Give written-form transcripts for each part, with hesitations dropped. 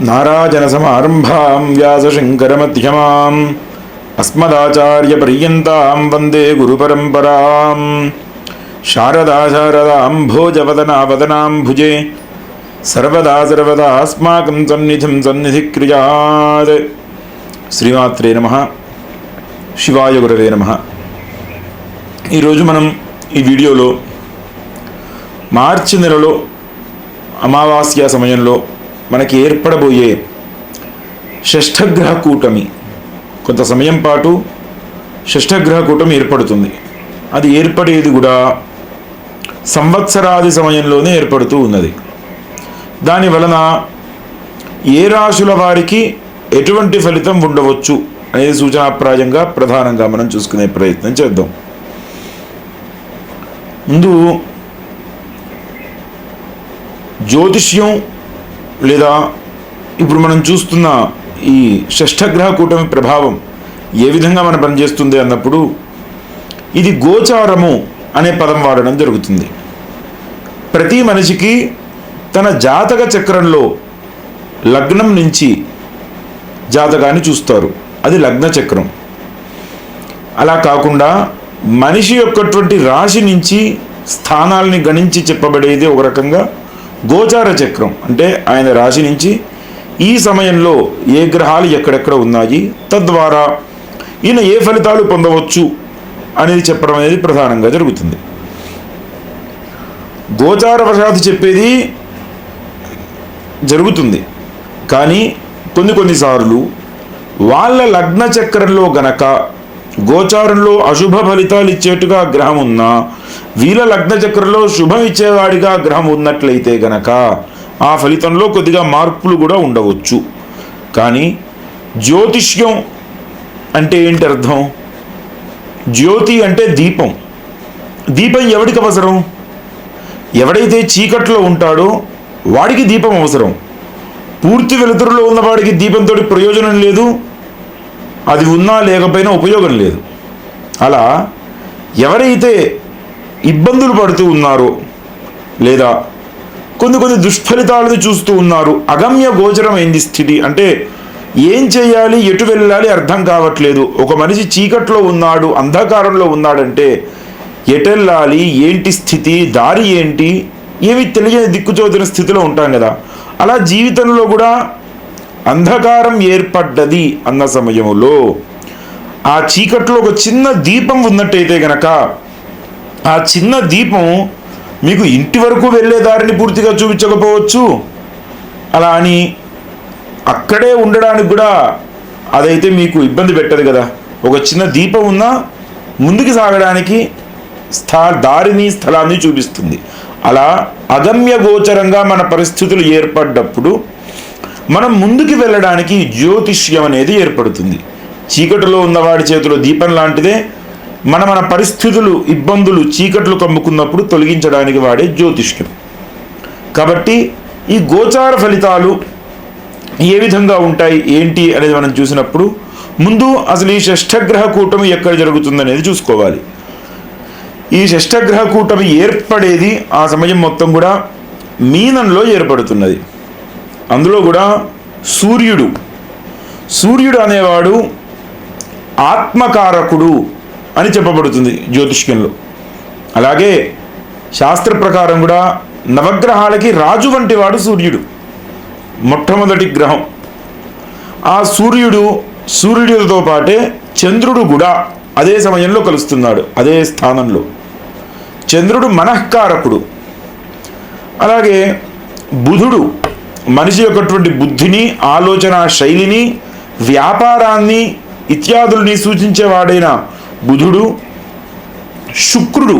నారాయణసమారంభాం వ్యాసశంకరమధ్యమాం అస్మదాచార్యపర్యంతాం వందే గురుపరంపరాం. శారదాం భోజవదనావదనాం భుజే సర్వదా అస్మాకం సన్నిధిం సన్నిధిక్రియాత్. శ్రీమాత్రే నమః. శివాయ గురవే నమః. ఈరోజు మనం ఈ వీడియోలో మార్చి నెలలో అమావాస్య సమయంలో మనకి ఏర్పడబోయే షష్ఠగ్రహ కూటమి, కొంత సమయం పాటు షష్ఠగ్రహ కూటమి ఏర్పడుతుంది. అది ఏర్పడేది కూడా సంవత్సరాది సమయంలోనే ఏర్పడుతూ ఉన్నది. దాని వలన ఏ రాశుల వారికి ఎటువంటి ఫలితం ఉండవచ్చు అనేది సూచనాప్రాయంగా ప్రధానంగా మనం చూసుకునే ప్రయత్నం చేద్దాం. ముందు జ్యోతిష్యం లేదా ఇప్పుడు మనం చూస్తున్న ఈ షష్ఠగ్రహ కూటమి ప్రభావం ఏ విధంగా మనం పనిచేస్తుంది అన్నప్పుడు ఇది గోచారము అనే పదం వాడడం జరుగుతుంది. ప్రతి మనిషికి తన జాతక చక్రంలో లగ్నం నుంచి జాతకాన్ని చూస్తారు, అది లగ్న చక్రం. అలా కాకుండా మనిషి యొక్కటువంటి రాశి నుంచి స్థానాలని గణించి చెప్పబడేది ఒక రకంగా గోచార చక్రం. అంటే ఆయన రాశి నుంచి ఈ సమయంలో ఏ గ్రహాలు ఎక్కడెక్కడ ఉన్నాయి, తద్వారా ఈయన ఏ ఫలితాలు పొందవచ్చు అనేది చెప్పడం అనేది ప్రధానంగా జరుగుతుంది. గోచార వశాత్తు చెప్పేది జరుగుతుంది, కానీ కొన్నిసార్లు వాళ్ళ లగ్న చక్రంలో గనక గోచారంలో అశుభ ఫలితాలు ఇచ్చేట్టుగా గ్రహం ఉన్నా, వీళ్ళ లగ్న చక్రంలో శుభం ఇచ్చేవాడిగా గ్రహం ఉన్నట్లయితే గనక ఆ ఫలితంలో కొద్దిగా మార్పులు కూడా ఉండవచ్చు. కానీ జ్యోతిష్యం అంటే ఏంటి అర్థం? జ్యోతి అంటే దీపం. దీపం ఎవడికి అవసరం? ఎవడైతే చీకట్లో ఉంటాడో వాడికి దీపం అవసరం. పూర్తి వెలుతురులో ఉన్నవాడికి దీపంతో ప్రయోజనం లేదు, అది ఉన్నా లేకపోయినా ఉపయోగం లేదు. అలా ఎవరైతే ఇబ్బందులు పడుతూ ఉన్నారో లేదా కొన్ని దుష్ఫలితాలను చూస్తూ ఉన్నారు, అగమ్య గోచరమైంది స్థితి, అంటే ఏం చేయాలి, ఎటు వెళ్ళాలి అర్థం కావట్లేదు. ఒక మనిషి చీకట్లో ఉన్నాడు, అంధకారంలో ఉన్నాడంటే ఎటెళ్ళాలి, ఏంటి స్థితి, దారి ఏంటి, ఏమి తెలియని దిక్కుచోతిన స్థితిలో ఉంటాం కదా. అలా జీవితంలో కూడా అంధకారం ఏర్పడ్డది అన్న సమయంలో ఆ చీకట్లో ఒక చిన్న దీపం ఉన్నట్టయితే గనక ఆ చిన్న దీపం మీకు ఇంటి వరకు వెళ్ళే దారిని పూర్తిగా చూపించకపోవచ్చు, అలా అని అక్కడే ఉండడానికి కూడా అదైతే మీకు ఇబ్బంది పెట్టదు కదా. ఒక చిన్న దీపం ఉన్నా ముందుకు సాగడానికి దారిని స్థలాన్ని చూపిస్తుంది. అలా అగమ్య గోచరంగా మన పరిస్థితులు ఏర్పడ్డప్పుడు మనం ముందుకు వెళ్ళడానికి జ్యోతిష్యం అనేది ఏర్పడుతుంది. చీకటిలో ఉన్నవాడి చేతిలో దీపం లాంటిదే మన పరిస్థితులు, ఇబ్బందులు, చీకట్లు కమ్ముకున్నప్పుడు తొలగించడానికి వాడే జ్యోతిష్యం. కాబట్టి ఈ గోచార ఫలితాలు ఏ విధంగా ఉంటాయి ఏంటి అనేది మనం చూసినప్పుడు ముందు అసలు ఈ షష్ఠగ్రహ కూటమి ఎక్కడ జరుగుతుందనేది చూసుకోవాలి. ఈ షష్ఠగ్రహ కూటమి ఏర్పడేది ఆ సమయం మొత్తం కూడా మీనంలో ఏర్పడుతున్నది. అందులో కూడా సూర్యుడు అనేవాడు ఆత్మకారకుడు అని చెప్పబడుతుంది జ్యోతిష్యంలో. అలాగే శాస్త్ర ప్రకారం కూడా నవగ్రహాలకి రాజు వంటి వాడు సూర్యుడు, మొట్టమొదటి గ్రహం. ఆ సూర్యుడితో పాటే చంద్రుడు కూడా అదే సమయంలో కలుస్తున్నాడు, అదే స్థానంలో. చంద్రుడు మనఃకారకుడు. అలాగే బుధుడు మనిషి యొక్కటువంటి బుద్ధిని, ఆలోచన శైలిని, వ్యాపారాన్ని ఇత్యాదుల్ని సూచించేవాడైన బుధుడు. శుక్రుడు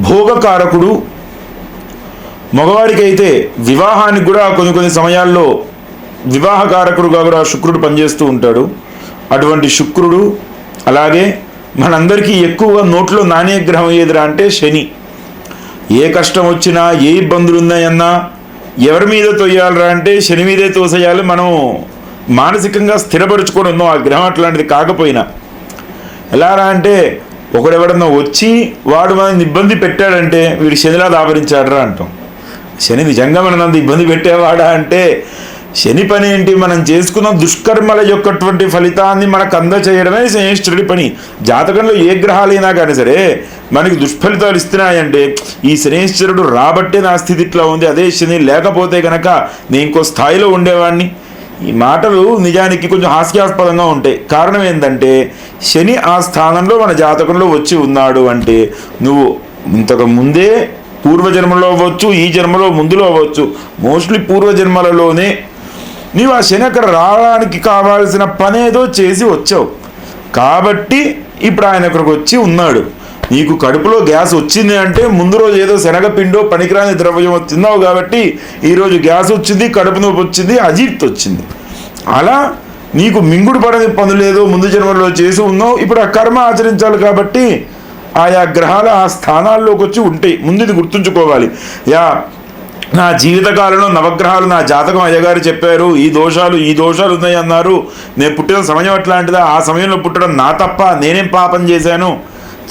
భోగకారకుడు. మగవాడికైతే వివాహానికి కూడా కొన్ని సమయాల్లో వివాహకారకుడుగా కూడా శుక్రుడు పనిచేస్తూ ఉంటాడు. అటువంటి శుక్రుడు. అలాగే మనందరికీ ఎక్కువగా నోట్లో నాణ్య గ్రహం ఏదిరా అంటే శని. ఏ కష్టం వచ్చినా, ఏ ఇబ్బందులు ఉన్నాయన్నా ఎవరి మీద తోయాలరా అంటే శని మీదే తోసేయాలి. మనం మానసికంగా స్థిరపరుచుకొని ఉన్నాం ఆ గ్రహం అట్లాంటిది కాకపోయినా. ఎలారా అంటే ఒకడెవడన్నా వచ్చి వాడు మనల్ని ఇబ్బంది పెట్టాడంటే వీడు శనిలా దాపరించాడరా అంటాం. శని నిజంగా మనల్ని ఇబ్బంది పెట్టేవాడా అంటే శని పని ఏంటి? మనం చేసుకున్న దుష్కర్మల యొక్కటువంటి ఫలితాన్ని మనకు అందచేయడమే శనేశ్వరుడి పని. జాతకంలో ఏ గ్రహాలైనా కానీ సరే మనకి దుష్ఫలితాలు ఇస్తున్నాయంటే ఈ శనేశ్వరుడు రాబట్టే నా స్థితి ఇట్లా ఉంది, అదే శని లేకపోతే కనుక నేను ఇంకో స్థాయిలో ఉండేవాడిని. ఈ మాటలు నిజానికి కొంచెం హాస్యాస్పదంగా ఉంటాయి. కారణం ఏంటంటే శని ఆ స్థానంలో మన జాతకంలో వచ్చి ఉన్నాడు అంటే నువ్వు ఇంతకు ముందే పూర్వజన్మలో అవ్వచ్చు, ఈ జన్మలో ముందులో అవ్వచ్చు, మోస్ట్లీ పూర్వజన్మలలోనే నీవు ఆ శని అక్కడ రావడానికి కావాల్సిన పనేదో చేసి వచ్చావు కాబట్టి ఇప్పుడు ఆయన అక్కడికి వచ్చి ఉన్నాడు. నీకు కడుపులో గ్యాస్ వచ్చింది అంటే ముందు రోజు ఏదో శనగపిండో పనికిరాని ద్రవ్యం తిన్నావు కాబట్టి ఈరోజు గ్యాస్ వచ్చింది, కడుపు నొప్పి వచ్చింది, అజీర్తి వచ్చింది. అలా నీకు మింగుడు పడని పనులేదో ముందు జన్మలో చేసి ఉన్నావు. ఇప్పుడు ఆ కర్మ ఆచరించాలి కాబట్టి ఆయా గ్రహాలు ఆ స్థానాల్లోకి వచ్చి ఉంటాయి. ముందు ఇది గుర్తుంచుకోవాలి. నా జీవితకాలంలో నవగ్రహాలు నా జాతకం అయ్యగారు చెప్పారు, ఈ దోషాలు ఉన్నాయి అన్నారు. నేను పుట్టిన సమయం అట్లాంటిదా? ఆ సమయంలో పుట్టడం నా తప్ప? నేనేం పాపం చేశాను?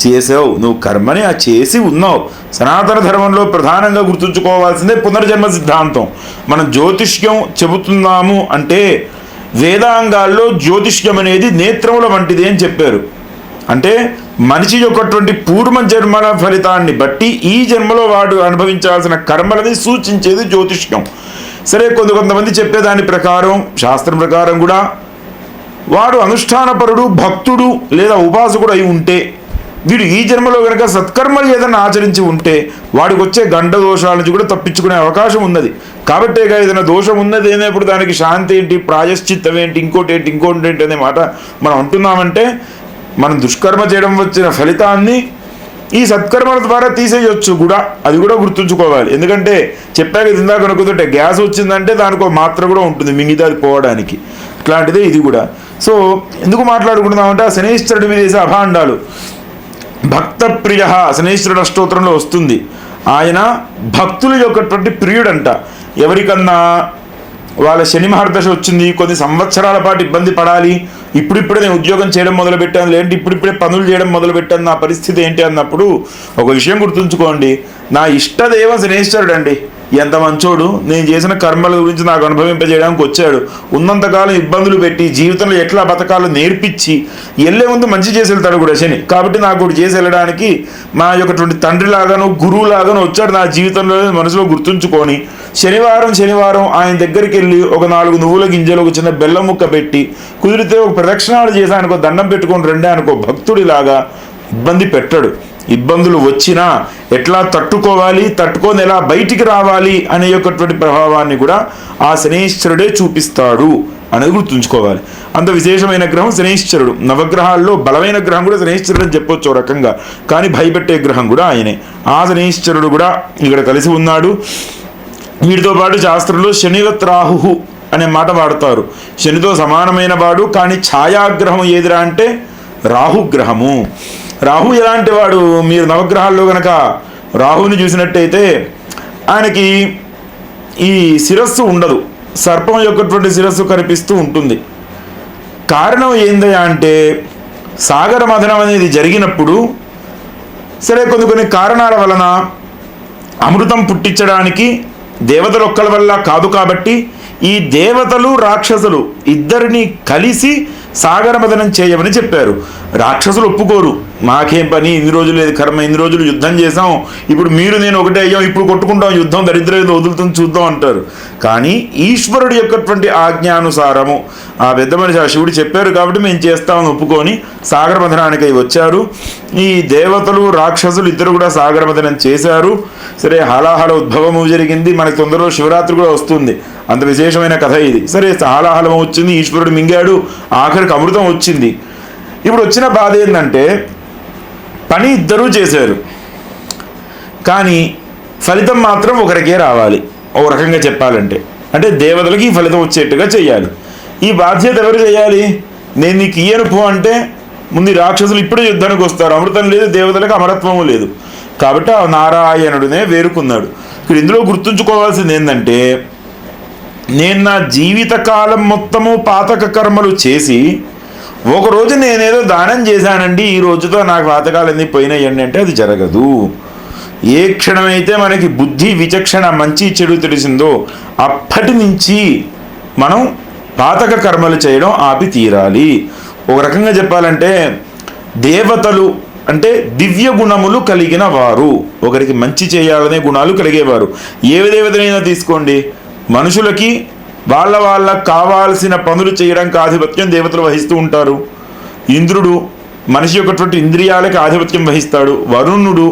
చేసావు, నువ్వు కర్మని చేసి ఉన్నావు. సనాతన ధర్మంలో ప్రధానంగా గుర్తుంచుకోవాల్సిందే పునర్జన్మ సిద్ధాంతం. మనం జ్యోతిష్యం చెబుతున్నాము అంటే వేదాంగాల్లో జ్యోతిష్యం అనేది నేత్రముల వంటిది అని చెప్పారు. అంటే మనిషి యొక్కటువంటి పూర్వజన్మల ఫలితాన్ని బట్టి ఈ జన్మలో వాడు అనుభవించాల్సిన కర్మలని సూచించేది జ్యోతిష్యం. సరే, కొంతమంది చెప్పేదాని ప్రకారం, శాస్త్రం ప్రకారం కూడా వాడు అనుష్ఠానపరుడు, భక్తుడు లేదా ఉపాసకుడు అయి ఉంటే, వీడు ఈ జన్మలో కనుక సత్కర్మలు ఏదైనా ఆచరించి ఉంటే వాడికి వచ్చే గండ దోషాల నుంచి కూడా తప్పించుకునే అవకాశం ఉన్నది. కాబట్టేగా ఏదైనా దోషం ఉన్నది అయినప్పుడు దానికి శాంతి ఏంటి, ప్రాయశ్చిత్తం ఏంటి, ఇంకోటి ఏంటి అనే మాట మనం అంటున్నామంటే మనం దుష్కర్మ చేయడం వచ్చిన ఫలితాన్ని ఈ సత్కర్మల ద్వారా తీసేయొచ్చు కూడా. అది కూడా గుర్తుంచుకోవాలి. ఎందుకంటే చెప్పాక ఇందాక అనుకుంటుంటే గ్యాస్ వచ్చిందంటే దానికి ఒక మాత్ర కూడా ఉంటుంది మిగతా అది పోవడానికి. ఇట్లాంటిదే ఇది కూడా. సో ఎందుకు మాట్లాడుకుంటున్నామంటే ఆ శనేశ్వరుడి మీద వేసే అభాండాలు. భక్త ప్రియ శనేశ్వరుడు అష్టోత్తరంలో వస్తుంది. ఆయన భక్తుల యొక్కటువంటి ప్రియుడంట. ఎవరికన్నా వాళ్ళ శని మహర్దశ వచ్చింది, కొన్ని సంవత్సరాల పాటు ఇబ్బంది పడాలి, ఇప్పుడిప్పుడే నేను ఉద్యోగం చేయడం మొదలుపెట్టాను, లేదంటే ఇప్పుడిప్పుడే పనులు చేయడం మొదలుపెట్టాను, నా పరిస్థితి ఏంటి అన్నప్పుడు ఒక విషయం గుర్తుంచుకోండి. నా ఇష్టదేవ శనేశ్వరుడు అండి, ఎంత మంచోడు, నేను చేసిన కర్మల గురించి నాకు అనుభవింపజేయడానికి వచ్చాడు. ఉన్నంతకాలం ఇబ్బందులు పెట్టి జీవితంలో ఎట్లా బతకాలో నేర్పించి వెళ్ళే ముందు మంచి చేసి వెళ్తాడు కూడా శని. కాబట్టి నాకు కూడా చేసి వెళ్ళడానికి మా యొక్కటువంటి తండ్రిలాగానో గురువులాగానో వచ్చాడు నా జీవితంలో మనసులో గుర్తుంచుకొని శనివారం ఆయన దగ్గరికి వెళ్ళి ఒక 4 నువ్వుల గింజలు, ఒక చిన్న బెల్లం ముక్క పెట్టి, కుదిరితే ఒక ప్రదక్షిణాలు చేసి ఆయనకు దండం పెట్టుకొని రండి అనుకో భక్తుడిలాగా ఇబ్బంది పెట్టాడు. ఇబ్బందులు వచ్చినా ఎట్లా తట్టుకోవాలి, తట్టుకొని ఎలా బయటికి రావాలి అనే యొక్కటువంటి ప్రభావాన్ని కూడా ఆ శనేశ్వరుడే చూపిస్తాడు అనేది గుర్తుంచుకోవాలి. అంత విశేషమైన గ్రహం శనేశ్వరుడు. నవగ్రహాల్లో బలమైన గ్రహం కూడా శనేశ్వరుడు అని చెప్పొచ్చు రకంగా, కానీ భయపెట్టే గ్రహం కూడా ఆయనే. ఆ శనేశ్వరుడు కూడా ఇక్కడ కలిసి ఉన్నాడు. వీటితో పాటు శాస్త్రంలో శనివత్ రాహు అనే మాట వాడతారు. శనితో సమానమైన వాడు, కానీ ఛాయాగ్రహం ఏదిరా అంటే రాహుగ్రహము. రాహు ఎలాంటి వాడు? మీరు నవగ్రహాల్లో కనుక రాహుని చూసినట్టయితే ఆయనకి ఈ శిరస్సు ఉండదు, సర్పం యొక్కటువంటి శిరస్సు కనిపిస్తూ ఉంటుంది. కారణం ఏందయ్యా అంటే సాగర మథనం అనేది జరిగినప్పుడు సరే కొన్ని కారణాల వలన అమృతం పుట్టించడానికి దేవతలు ఒక్కల వల్ల కాదు కాబట్టి ఈ దేవతలు రాక్షసులు ఇద్దరిని కలిసి సాగర మథనం చేయమని చెప్పారు. రాక్షసులు ఒప్పుకోరు, మాకేం పని, ఇన్ని రోజులు లేదు కర్మ, ఇన్ని రోజులు యుద్ధం చేసాం, ఇప్పుడు మీరు నేను ఒకటే అయ్యాం, ఇప్పుడు కొట్టుకుంటాం, యుద్ధం దరిద్రం వదులుతుంది చూద్దాం అంటారు. కానీ ఈశ్వరుడి యొక్కటువంటి ఆజ్ఞానుసారము ఆ పెద్ద మనిషి ఆ శివుడు చెప్పారు కాబట్టి మేము చేస్తామని ఒప్పుకొని సాగర మథనానికి వచ్చారు. ఈ దేవతలు రాక్షసులు ఇద్దరు కూడా సాగర మథనం చేశారు. సరే, హాలాహల ఉద్భవము జరిగింది. మనకి తొందరలో శివరాత్రి కూడా వస్తుంది, అంత విశేషమైన కథ ఇది. సరే, హాలాహలం వచ్చింది, ఈశ్వరుడు మింగాడు, ఆఖరికి అమృతం వచ్చింది. ఇప్పుడు వచ్చిన బాధ ఏంటంటే పని ఇద్దరూ చేశారు, కానీ ఫలితం మాత్రం ఒకరికే రావాలి. ఒక రకంగా చెప్పాలంటే అంటే దేవతలకి ఈ ఫలితం వచ్చేట్టుగా చేయాలి. ఈ బాధ్యత ఎవరు చేయాలి? నేను నీకు ఇయ్యను పో అంటే ముందు రాక్షసులు ఇప్పుడే యుద్ధానికి వస్తారు, అమృతం లేదు, దేవతలకు అమరత్వము లేదు. కాబట్టి ఆ నారాయణుడినే వేరుకున్నాడు. ఇక్కడ ఇందులో గుర్తుంచుకోవాల్సింది ఏంటంటే నేను నా జీవితకాలం మొత్తము పాతక కర్మలు చేసి ఒకరోజు నేనేదో దానం చేశానండి, ఈ రోజుతో నాకు పాతకాలన్నీ పోయినాయండి అంటే అది జరగదు. ఏ క్షణమైతే మనకి బుద్ధి విచక్షణ మంచి చెడు తెలిసిందో అప్పటి నుంచి మనం పాతక కర్మలు చేయడం ఆపి తీరాలి. ఒక రకంగా చెప్పాలంటే దేవతలు అంటే దివ్య గుణములు కలిగిన వారు, ఒకరికి మంచి చేయాలనే గుణాలు కలిగేవారు. ఏ దేవతనైనా తీసుకోండి, మనుషులకి వాళ్ళకు కావాల్సిన పనులు చేయడానికి ఆధిపత్యం దేవతలు వహిస్తూ ఉంటారు. ఇంద్రుడు మనిషి యొక్కటువంటి ఇంద్రియాలకి ఆధిపత్యం వహిస్తాడు. వరుణుడు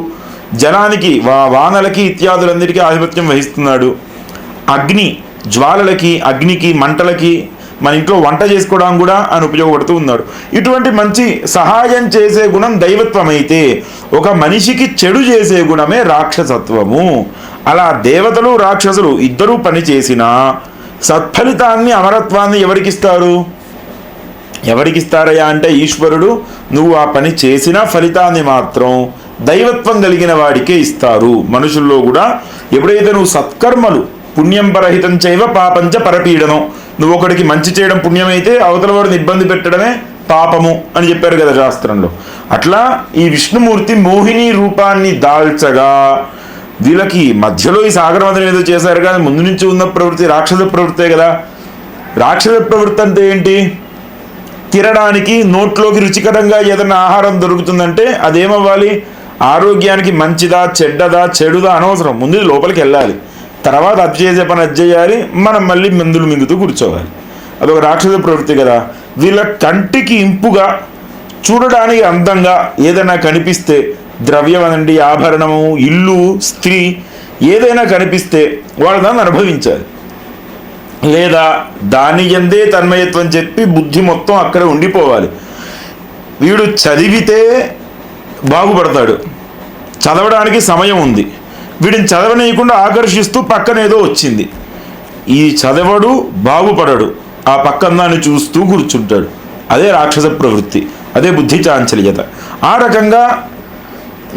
జలానికి వానలకి ఇత్యాదులందరికీ ఆధిపత్యం వహిస్తున్నాడు. అగ్ని జ్వాలలకి, అగ్నికి, మంటలకి, మన ఇంట్లో వంట చేసుకోవడానికి కూడా ఆయన ఉపయోగపడుతూ ఉన్నాడు. ఇటువంటి మంచి సహాయం చేసే గుణం దైవత్వం అయితే, ఒక మనిషికి చెడు చేసే గుణమే రాక్షసత్వము. అలా దేవతలు రాక్షసులు ఇద్దరూ పని చేసినా సత్ఫలితాన్ని, అమరత్వాన్ని ఎవరికిస్తారు? ఎవరికిస్తారయ్యా అంటే ఈశ్వరుడు. నువ్వు ఆ పని చేసిన ఫలితాన్ని మాత్రం దైవత్వం కలిగిన వాడికే ఇస్తారు. మనుషుల్లో కూడా ఎప్పుడైతే నువ్వు సత్కర్మలు, పుణ్యం పరహితం చైవ పాపంచ పరపీడనం, నువ్వు ఒకడికి మంచి చేయడం పుణ్యమైతే అవతల వాడిని ఇబ్బంది పెట్టడమే పాపము అని చెప్పారు కదా శాస్త్రంలో. అట్లా ఈ విష్ణుమూర్తి మోహిని రూపాన్ని దాల్చగా వీళ్ళకి మధ్యలో ఈ సాగరమదనం ఏదో చేశారు కానీ ముందు నుంచి ఉన్న ప్రవృత్తి రాక్షస ప్రవృత్తే కదా. రాక్షస ప్రవృత్తి అంటే ఏంటి? తినడానికి నోట్లోకి రుచికరంగా ఏదైనా ఆహారం దొరుకుతుందంటే అదేమవ్వాలి? ఆరోగ్యానికి మంచిదా చెడ్డదా చెడుదా అనవసరం, ముందు లోపలికి వెళ్ళాలి, తర్వాత అది చేసే పని అది చేయాలి, మనం మళ్ళీ మందులు మింగుతూ కూర్చోవాలి. అదొక రాక్షస ప్రవృత్తి కదా. వీళ్ళ కంటికి ఇంపుగా, చూడడానికి అందంగా ఏదైనా కనిపిస్తే, ద్రవ్యం అనండి, ఆభరణము, ఇల్లు, స్త్రీ ఏదైనా కనిపిస్తే వాళ్ళు దాన్ని అనుభవించాలి. లేదా దాని ఎందే తన్మయత్వం చెప్పి బుద్ధి మొత్తం అక్కడ ఉండిపోవాలి. వీడు చదివితే బాగుపడతాడు, చదవడానికి సమయం ఉంది, వీడిని చదవనీయకుండా ఆకర్షిస్తూ పక్కన ఏదో వచ్చింది, ఈ చదవడు బాగుపడడు, ఆ పక్కన దాన్ని చూస్తూ కూర్చుంటాడు. అదే రాక్షస ప్రవృత్తి, అదే బుద్ధి చాంచల్యత. ఆ రకంగా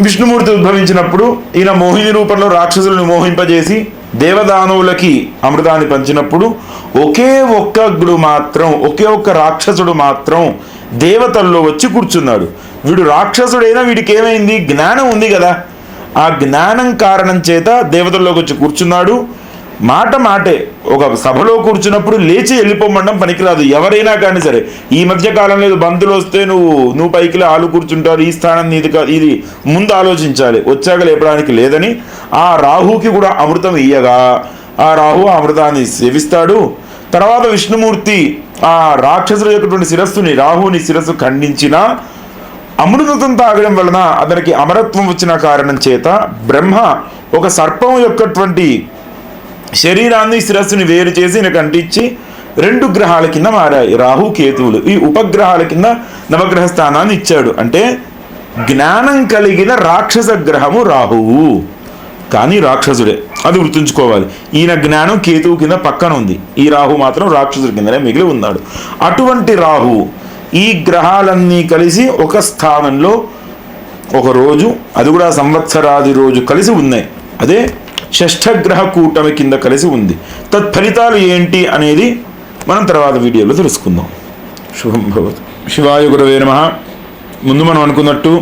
విష్ణుమూర్తి ఉద్భవించినప్పుడు ఈయన మోహిని రూపంలో రాక్షసులను మోహింపజేసి దేవదానవులకి అమృతాన్ని పంచినప్పుడు ఒకే ఒక్క రాక్షసుడు మాత్రం దేవతల్లో వచ్చి కూర్చున్నాడు. వీడు రాక్షసుడైనా వీడికి ఏమైంది? జ్ఞానం ఉంది కదా. ఆ జ్ఞానం కారణం చేత దేవతల్లోకి వచ్చి కూర్చున్నాడు. మాటే ఒక సభలో కూర్చున్నప్పుడు లేచి వెళ్ళిపోమడం పనికిరాదు, ఎవరైనా కానీ సరే. ఈ మధ్య కాలంలో బంధువులు వస్తే నువ్వు పైకి ఆలు కూర్చుంటారు, ఈ స్థానం నీది కాదు, ఇది ముందు ఆలోచించాలి, వచ్చాక లేపడానికి లేదని ఆ రాహుకి కూడా అమృతం ఇయ్యగా ఆ రాహు అమృతాన్ని సేవిస్తాడు. తర్వాత విష్ణుమూర్తి ఆ రాక్షసుల యొక్క శిరస్సుని, రాహుని శిరస్సు ఖండించిన అమృతం తాగడం వలన అతనికి అమరత్వం వచ్చిన కారణం చేత బ్రహ్మ ఒక సర్పం యొక్కటువంటి శరీరాన్ని, శిరస్సుని వేరు చేసి ఈయనకు అంటించి 2 గ్రహాల కింద మారాయి రాహు కేతువులు. ఈ ఉపగ్రహాల కింద నవగ్రహ స్థానాన్ని ఇచ్చాడు. అంటే జ్ఞానం కలిగిన రాక్షస గ్రహము రాహువు, కానీ రాక్షసుడే, అది గుర్తుంచుకోవాలి. ఈయన జ్ఞానం కేతువు కింద పక్కన ఉంది, ఈ రాహు మాత్రం రాక్షసుడి కిందనే మిగిలి ఉన్నాడు. అటువంటి రాహు ఈ గ్రహాలన్నీ కలిసి ఒక స్థానంలో ఒక రోజు, అది కూడా సంవత్సరాది రోజు కలిసి ఉన్నాయి. అదే షష్ఠగ్రహ కూటమి కింద కలిసి ఉంది. తత్ఫలితాలు ఏంటి అనేది మనం తర్వాత వీడియోలో తెలుసుకుందాం. శుభం భవతు. శివాయ గురవే నమః. ముందు మనం అనుకున్నట్టు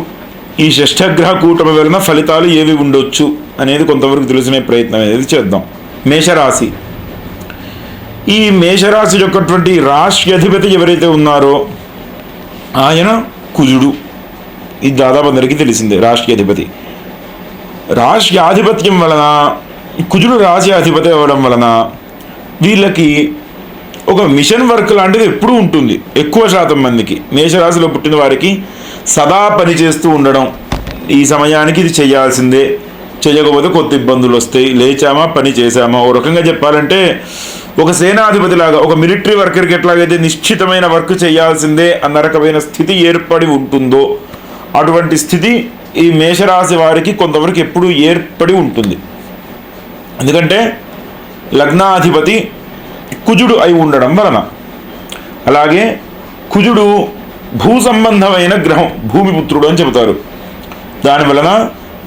ఈ షష్ఠగ్రహ కూటమి వలన ఫలితాలు ఏవి ఉండొచ్చు అనేది కొంతవరకు తెలుసుకునే ప్రయత్నం అనేది చేద్దాం. మేషరాశి. ఈ మేషరాశి యొక్కటువంటి రాశి అధిపతి ఎవరైతే ఉన్నారో ఆయన కుజుడు. ఇది దాదాపు అందరికీ తెలిసిందే. రాశి అధిపతి, రాశి ఆధిపత్యం వలన, కుజుడు రాశి అధిపతి అవ్వడం వలన వీళ్ళకి ఒక మిషన్ వర్క్ లాంటిది ఎప్పుడూ ఉంటుంది. ఎక్కువ శాతం మందికి మేషరాశిలో పుట్టిన వారికి సదా పని చేస్తూ ఉండడం, ఈ సమయానికి ఇది చేయాల్సిందే, చేయకపోతే కొత్త ఇబ్బందులు వస్తాయి, లేచామా పని చేశామా. ఓ రకంగా చెప్పాలంటే ఒక సేనాధిపతి లాగా, ఒక మిలిటరీ వర్కర్కి ఎట్లాగైతే నిశ్చితమైన వర్క్ చేయాల్సిందే అన్న రకమైన స్థితి ఏర్పడి ఉంటుందో అటువంటి స్థితి ఈ మేషరాశి వారికి కొంతవరకు ఎప్పుడూ ఏర్పడి ఉంటుంది. ఎందుకంటే లగ్నాధిపతి కుజుడు అయి ఉండడం వలన. అలాగే కుజుడు భూ సంబంధమైన గ్రహం, భూమిపుత్రుడు అని చెబుతారు. దాని వలన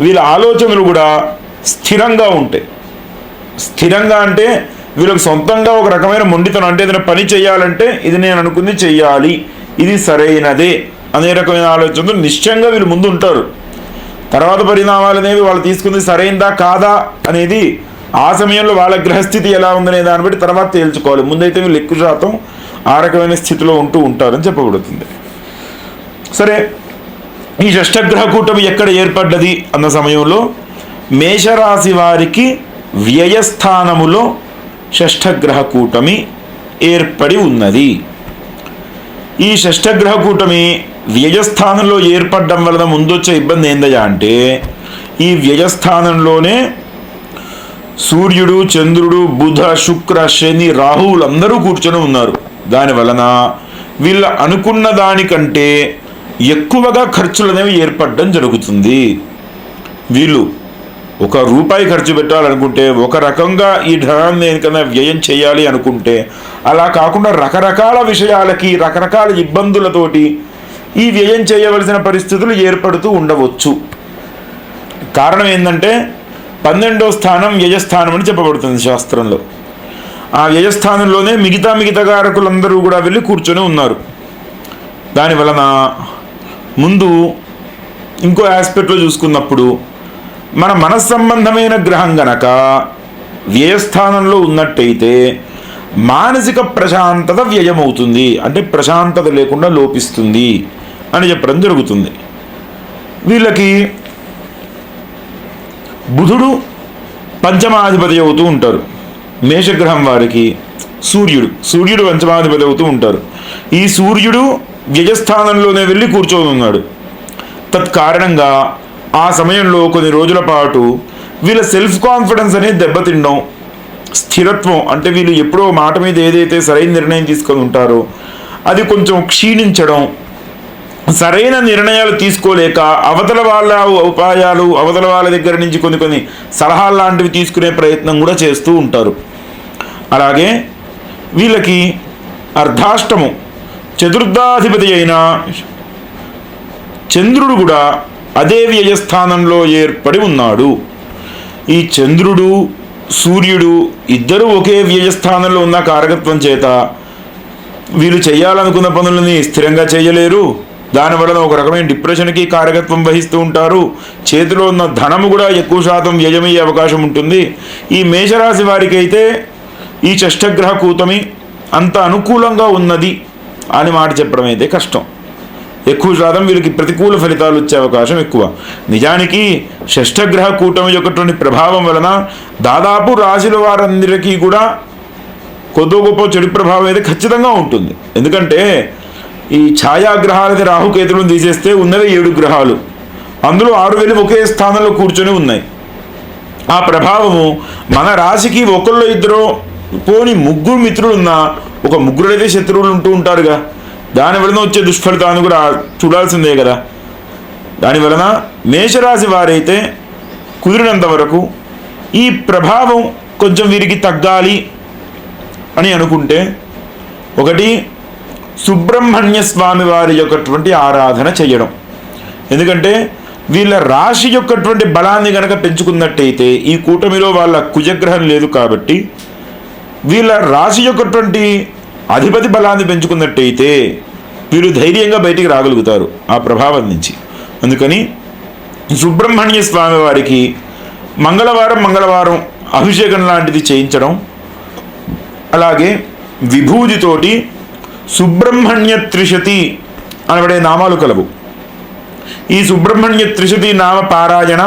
వీళ్ళ ఆలోచనలు కూడా స్థిరంగా ఉంటాయి. స్థిరంగా అంటే వీళ్ళకి సొంతంగా ఒక రకమైన మొండితనం, అంటే ఏదైనా పని చేయాలంటే ఇది నేను అనుకుంది చెయ్యాలి, ఇది సరైనదే అనే రకమైన ఆలోచనతో నిశ్చయంగా వీళ్ళు ముందు ఉంటారు. తర్వాత పరిణామాలు అనేవి వాళ్ళు తీసుకుంది సరైందా కాదా అనేది ఆ సమయంలో వాళ్ళ గ్రహస్థితి ఎలా ఉందనే దాన్ని బట్టి తర్వాత తేల్చుకోవాలి. ముందైతే వీళ్ళు ఎక్కువ శాతం ఆ రకమైన స్థితిలో ఉంటూ ఉంటారని చెప్పబడుతుంది. సరే, ఈ షష్ఠగ్రహ కూటమి ఎక్కడ ఏర్పడ్డది అన్న సమయంలో మేషరాశి వారికి వ్యయస్థానములో షష్ఠగ్రహ కూటమి ఏర్పడి ఉన్నది. ఈ షష్ఠగ్రహ కూటమి వ్యయస్థానంలో ఏర్పడడం వలన ముందొచ్చే ఇబ్బంది ఏందయ్యా అంటే, ఈ వ్యయస్థానంలోనే సూర్యుడు, చంద్రుడు, బుధ, శుక్ర, శని, రాహువులు అందరూ కూర్చొని ఉన్నారు. దాని వలన వీళ్ళ అనుకున్న దానికంటే ఎక్కువగా ఖర్చులు అనేవి ఏర్పడడం జరుగుతుంది. వీళ్ళు ₹1 ఖర్చు పెట్టాలనుకుంటే ఒక రకంగా ఈ ధనాన్ని దేనికన్నా వ్యయం చేయాలి అనుకుంటే, అలా కాకుండా రకరకాల విషయాలకి రకరకాల ఇబ్బందులతోటి ఈ వ్యయం చేయవలసిన పరిస్థితులు ఏర్పడుతూ ఉండవచ్చు. కారణం ఏంటంటే 12వ స్థానం వ్యయస్థానం అని చెప్పబడుతుంది శాస్త్రంలో. ఆ వ్యయస్థానంలోనే మిగతా కారకులందరూ కూడా వెళ్ళి కూర్చొని ఉన్నారు. దాని వలన ముందు ఇంకో ఆస్పెక్ట్లో చూసుకున్నప్పుడు మన మనస్సంబంధమైన గ్రహం గనక వ్యయస్థానంలో ఉన్నట్టయితే మానసిక ప్రశాంతత వ్యయమవుతుంది, అంటే ప్రశాంతత లేకుండా లోపిస్తుంది అని చెప్పడం జరుగుతుంది. వీళ్ళకి బుధుడు పంచమాధిపతి అవుతూ ఉంటారు. మేషగ్రహం వారికి సూర్యుడు పంచమాధిపతి అవుతూ ఉంటారు. ఈ సూర్యుడు వ్యయస్థానంలోనే వెళ్ళి కూర్చొని ఉన్నాడు. తత్కారణంగా ఆ సమయంలో కొన్ని రోజుల పాటు వీళ్ళ సెల్ఫ్ కాన్ఫిడెన్స్ అనేది దెబ్బతిండడం, స్థిరత్వం అంటే వీళ్ళు ఎప్పుడో మాట మీద ఏదైతే సరైన నిర్ణయం తీసుకొని ఉంటారో అది కొంచెం క్షీణించడం, సరైన నిర్ణయాలు తీసుకోలేక అవతల వాళ్ళ ఉపాయాలు, అవతల వాళ్ళ దగ్గర నుంచి కొన్ని సలహాలు లాంటివి తీసుకునే ప్రయత్నం కూడా చేస్తూ ఉంటారు. అలాగే వీళ్ళకి అర్ధాష్టము చతుర్థాధిపతి అయిన చంద్రుడు కూడా అదే వ్యయస్థానంలో ఏర్పడి ఉన్నాడు. ఈ చంద్రుడు, సూర్యుడు ఇద్దరు ఒకే వ్యయస్థానంలో ఉన్న కారకత్వం చేత వీళ్ళు చేయాలనుకున్న పనులని స్థిరంగా చేయలేరు. దానివలన ఒక రకమైన డిప్రెషన్కి కారకత్వం వహిస్తూ ఉంటారు. చేతిలో ఉన్న ధనము కూడా ఎక్కువ శాతం వ్యయమయ్యే అవకాశం ఉంటుంది. ఈ మేషరాశి వారికి అయితే ఈ షష్ఠగ్రహ కూటమి అంత అనుకూలంగా ఉన్నది అని మాట చెప్పడం అయితే కష్టం. ఎక్కువ శాతం వీళ్ళకి ప్రతికూల ఫలితాలు వచ్చే అవకాశం ఎక్కువ. నిజానికి షష్ఠగ్రహ కూటమి యొక్కటువంటి ప్రభావం వలన దాదాపు రాశుల వారందరికీ కూడా కొద్ది గొప్ప చెడు ప్రభావం అయితే ఖచ్చితంగా ఉంటుంది. ఎందుకంటే ఈ ఛాయాగ్రహాలైతే రాహుకేతులను తీసేస్తే ఉన్నవే 7 గ్రహాలు, అందులో 6 వెళ్ళి ఒకే స్థానంలో కూర్చొని ఉన్నాయి. ఆ ప్రభావము మన రాశికి ఒకళ్ళు ఇద్దరు పోని 3 మిత్రులు ఉన్నా ఒక 3 అయితే శత్రువులు ఉంటూ ఉంటారుగా. దాని వలన వచ్చే దుష్ఫలితాన్ని కూడా చూడాల్సిందే కదా. దాని వలన మేషరాశి వారైతే కుదిరినంత వరకు ఈ ప్రభావం కొంచెం వీరికి తగ్గాలి అని అనుకుంటే, ఒకటి సుబ్రహ్మణ్య స్వామి వారి యొక్కటువంటి ఆరాధన చేయడం. ఎందుకంటే వీళ్ళ రాశి యొక్కటువంటి బలాన్ని గనక పెంచుకున్నట్టయితే, ఈ కూటమిలో వాళ్ళ కుజగ్రహం లేదు కాబట్టి వీళ్ళ రాశి యొక్కటువంటి అధిపతి బలాన్ని పెంచుకున్నట్టయితే వీరు ధైర్యంగా బయటికి రాగలుగుతారు ఆ ప్రభావం నుంచి. అందుకని సుబ్రహ్మణ్య స్వామి వారికి మంగళవారం అభిషేకం లాంటిది చేయించడం, అలాగే విభూతితోటి సుబ్రహ్మణ్య త్రిశతి అనబడే నామాలు కలవు. ఈ సుబ్రహ్మణ్య త్రిశతి నామ పారాయణ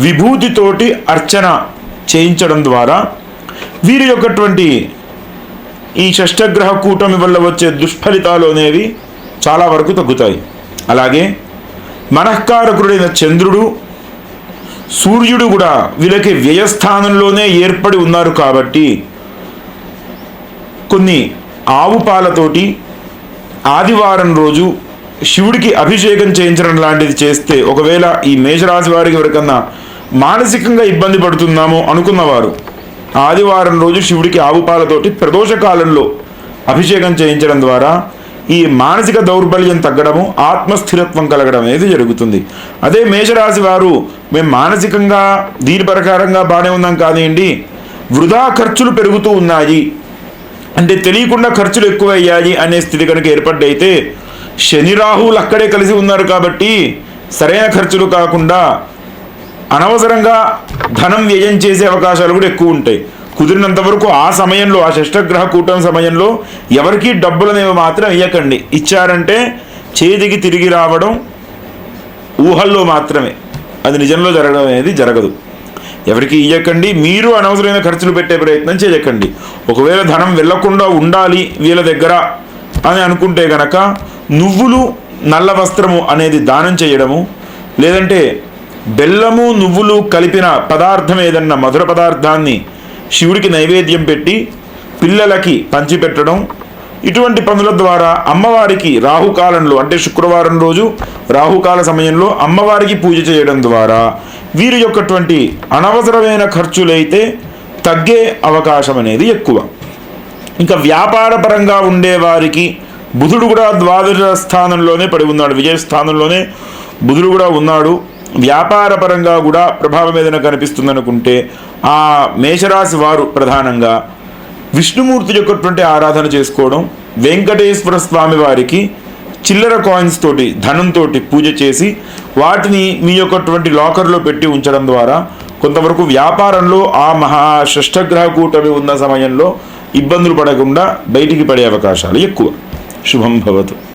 విభూతితోటి అర్చన చేయించడం ద్వారా వీరి యొక్కటువంటి ఈ షష్ఠగ్రహ కూటమి వల్ల వచ్చే దుష్ఫలితాలు అనేవి చాలా వరకు తగ్గుతాయి. అలాగే మనఃకారకుడైన చంద్రుడు, సూర్యుడు కూడా వీళ్ళకి వ్యయస్థానంలోనే ఏర్పడి ఉన్నారు కాబట్టి కొన్ని ఆవు పాలతోటి ఆదివారం రోజు శివుడికి అభిషేకం చేయించడం లాంటిది చేస్తే, ఒకవేళ ఈ మేషరాశి వారికి ఎవరికన్నా మానసికంగా ఇబ్బంది పడుతున్నామో అనుకున్నవారు ఆదివారం రోజు శివుడికి ఆవు పాలతోటి ప్రదోష కాలంలో అభిషేకం చేయించడం ద్వారా ఈ మానసిక దౌర్బల్యం తగ్గడము, ఆత్మస్థిరత్వం కలగడం అనేది జరుగుతుంది. అదే మేషరాశి వారు మేము మానసికంగా దీని ప్రకారంగా బాగానే ఉన్నాం కానివ్వండి, వృధా ఖర్చులు పెరుగుతూ ఉన్నాయి అంటే తెలియకుండా ఖర్చులు ఎక్కువ అయ్యాయి అనే స్థితి కనుక ఏర్పడ్డైతే, శని రాహువులు అక్కడే కలిసి ఉన్నారు కాబట్టి సరైన ఖర్చులు కాకుండా అనవసరంగా ధనం వ్యయం చేసే అవకాశాలు కూడా ఎక్కువ ఉంటాయి. కుదిరినంత వరకు ఆ సమయంలో, ఆ షష్టగ్రహ కూటమి సమయంలో ఎవరికీ డబ్బులనేవి మాత్రం ఇవ్వకండి. ఇచ్చారంటే చేతికి తిరిగి రావడం ఊహల్లో మాత్రమే, అది నిజంలో జరగడం అనేది జరగదు. ఎవరికి ఇవ్వకండి. మీరు అనవసరమైన ఖర్చులు పెట్టే ప్రయత్నం చేయకండి. ఒకవేళ ధనం వెళ్లకుండా ఉండాలి వీళ్ళ దగ్గర అని అనుకుంటే గనక నువ్వులు, నల్ల వస్త్రము అనేది దానం చేయడము, లేదంటే బెల్లము నువ్వులు కలిపిన పదార్థం ఏదన్నా మధుర పదార్థాన్ని శివుడికి నైవేద్యం పెట్టి పిల్లలకి పంచిపెట్టడం, ఇటువంటి పనుల ద్వారా అమ్మవారికి రాహుకాలంలో, అంటే శుక్రవారం రోజు రాహుకాల సమయంలో అమ్మవారికి పూజ చేయడం ద్వారా వీరి యొక్కటువంటి అనవసరమైన ఖర్చులైతే తగ్గే అవకాశం అనేది ఎక్కువ. ఇంకా వ్యాపార పరంగా ఉండేవారికి బుధుడు కూడా ద్వాదశ స్థానంలోనే పడి ఉన్నాడు, విజయ స్థానంలోనే బుధుడు కూడా ఉన్నాడు. వ్యాపార పరంగా కూడా ప్రభావం ఏదైనా కనిపిస్తుంది అనుకుంటే ఆ మేషరాశి వారు ప్రధానంగా విష్ణుమూర్తి యొక్కటువంటి ఆరాధన చేసుకోవడం, వెంకటేశ్వర స్వామి వారికి చిల్లర కాయిన్స్ తోటి, ధనంతో పూజ చేసి వాటిని మీ యొక్కటువంటి లాకర్లో పెట్టి ఉంచడం ద్వారా కొంతవరకు వ్యాపారంలో ఆ మహా షష్టగ్రహ కూటమి ఉన్న సమయంలో ఇబ్బందులు పడకుండా బయటికి పడే అవకాశాలు ఎక్కువ. శుభం భవతు.